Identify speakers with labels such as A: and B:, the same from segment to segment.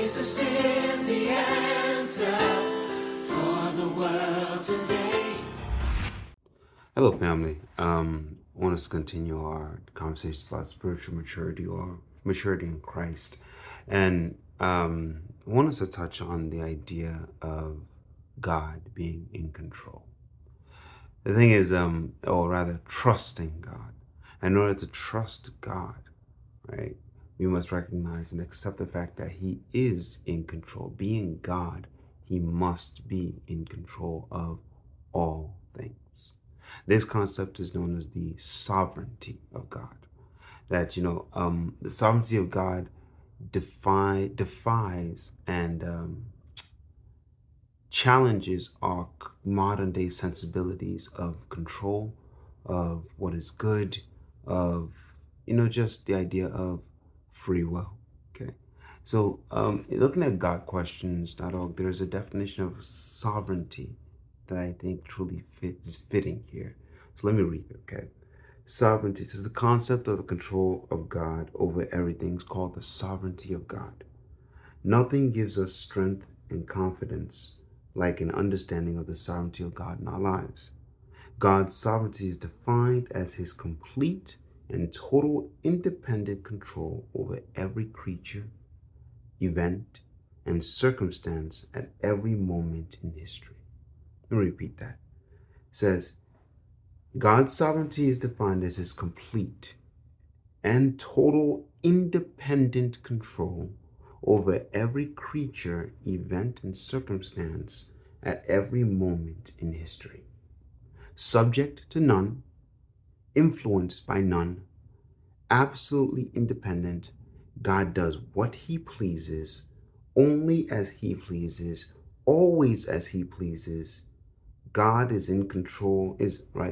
A: Jesus is the answer for the world today.
B: Hello, family. I want us to continue our conversation about spiritual maturity or maturity in Christ. And I want us to touch on the idea of God being in control. The thing is, or rather, trusting God. In order to trust God, right, we must recognize and accept the fact that He is in control. Being God, He must be in control of all things. This concept is known as the sovereignty of God. That, the sovereignty of God defies and challenges our modern day sensibilities of control, of what is good, of, just the idea of free will. Okay. So, looking at GodQuestions.org, there's a definition of sovereignty that I think truly fits fitting here. So let me read it, okay? Sovereignty says the concept of the control of God over everything is called the sovereignty of God. Nothing gives us strength and confidence like an understanding of the sovereignty of God in our lives. God's sovereignty is defined as his complete and total independent control over every creature, event, and circumstance at every moment in history. Let me repeat that. It says, God's sovereignty is defined as his complete and total independent control over every creature, event, and circumstance at every moment in history. Subject to none, influenced by none, absolutely independent, God does what he pleases, only as he pleases, always as he pleases. God is in control,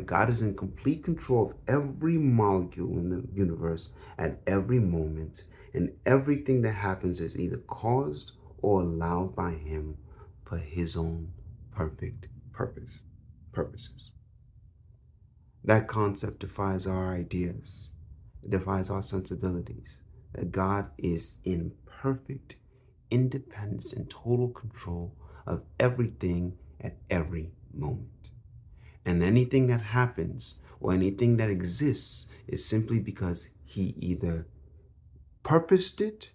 B: God is in complete control of every molecule in the universe at every moment, and everything that happens is either caused or allowed by him for his own perfect purposes. That concept defies our ideas. It defies our sensibilities. That God is in perfect independence and total control of everything at every moment. And anything that happens or anything that exists is simply because he either purposed it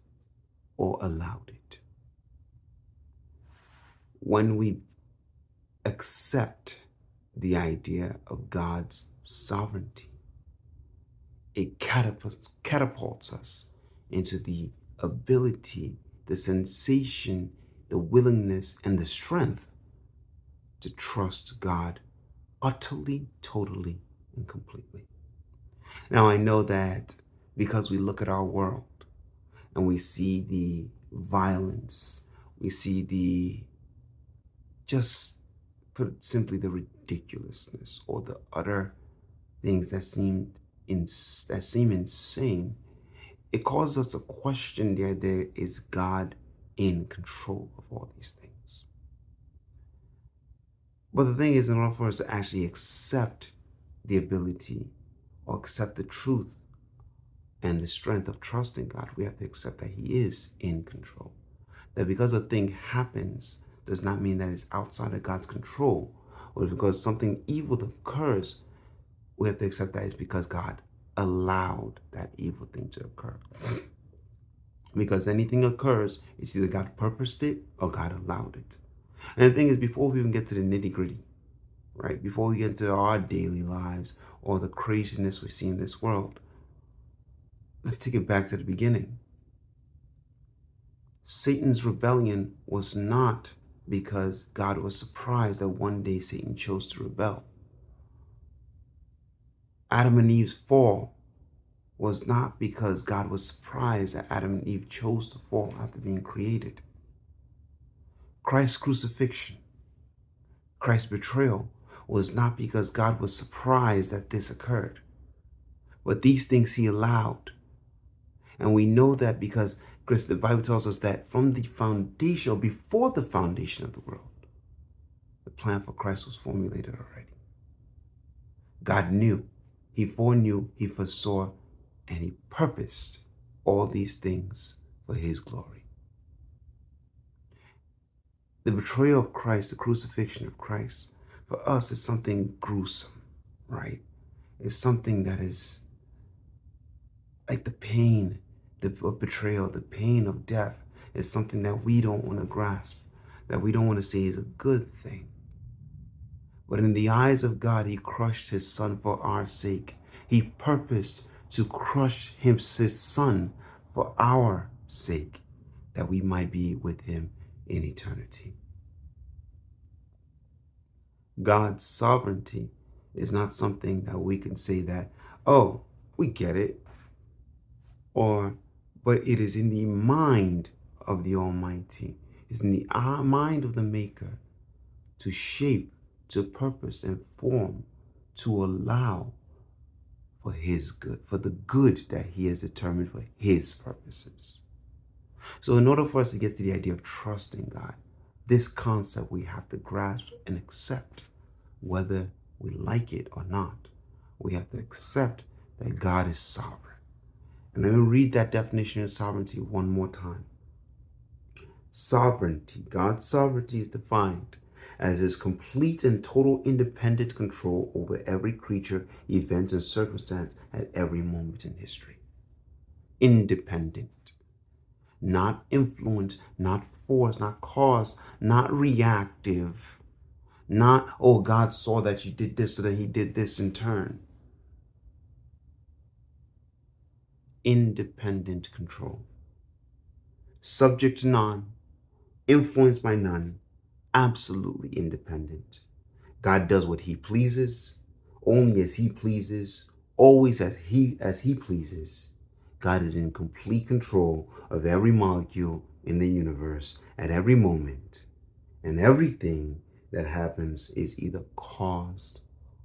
B: or allowed it. When we accept the idea of God's sovereignty, it catapults us into the ability, the sensation, the willingness, and the strength to trust God utterly, totally, and completely. Now, I know that because we look at our world and we see the violence, we see just put it simply, the ridiculousness or the utter things that seem insane, it causes us to question the idea, is God in control of all these things? But the thing is, in order for us to actually accept the ability or accept the truth and the strength of trusting God, we have to accept that he is in control. That because a thing happens does not mean that it's outside of God's control, or because something evil occurs, we have to accept that it's because God allowed that evil thing to occur. Because anything occurs, it's either God purposed it or God allowed it. And the thing is, before we even get to the nitty gritty, right, before we get into our daily lives or the craziness we see in this world, let's take it back to the beginning. Satan's rebellion was not because God was surprised that one day Satan chose to rebel. Adam and Eve's fall was not because God was surprised that Adam and Eve chose to fall after being created. Christ's crucifixion, Christ's betrayal was not because God was surprised that this occurred, but these things he allowed. And we know that because the Bible tells us that from the foundation, or before the foundation of the world, the plan for Christ was formulated already. God knew, he foreknew, he foresaw, and he purposed all these things for his glory. The betrayal of Christ, the crucifixion of Christ, for us is something gruesome, right? It's something that is like the pain of betrayal, the pain of death is something that we don't want to grasp, that we don't want to see as a good thing. But in the eyes of God, he crushed his son for our sake. He purposed to crush his son for our sake, that we might be with him in eternity. God's sovereignty is not something that we can say that, oh, we get it, but it is in the mind of the Almighty. It's in the mind of the Maker to shape, to purpose and form, to allow for his good, for the good that he has determined for his purposes. So in order for us to get to the idea of trusting God, this concept we have to grasp and accept, whether we like it or not. We have to accept that God is sovereign. And let me read that definition of sovereignty one more time. Sovereignty, God's sovereignty is defined as his complete and total independent control over every creature, event, and circumstance at every moment in history. Independent. Not influenced, not forced, not caused, not reactive. Not, oh, God saw that you did this, so that he did this in turn. Independent control. Subject to none, influenced by none, absolutely independent. God does what he pleases, only as he pleases, always as he pleases. God is in complete control of every molecule in the universe at every moment, and everything that happens is either caused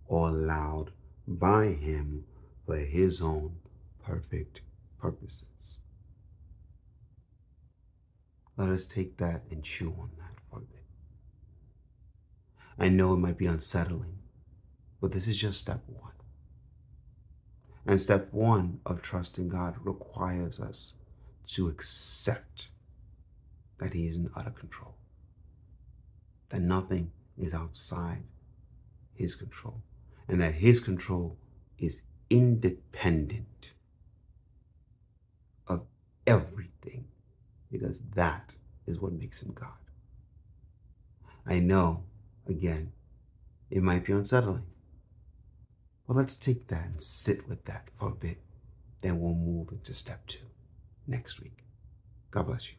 B: or allowed by him for his own perfect purposes. Let us take that and chew on that for a bit. I know it might be unsettling, but this is just step one. And step one of trusting God requires us to accept that he is in utter control, that nothing is outside his control, and that his control is independent of everything, because that is what makes him God. I know, again, it might be unsettling, but let's take that and sit with that for a bit. Then we'll move into step two next week. God bless you.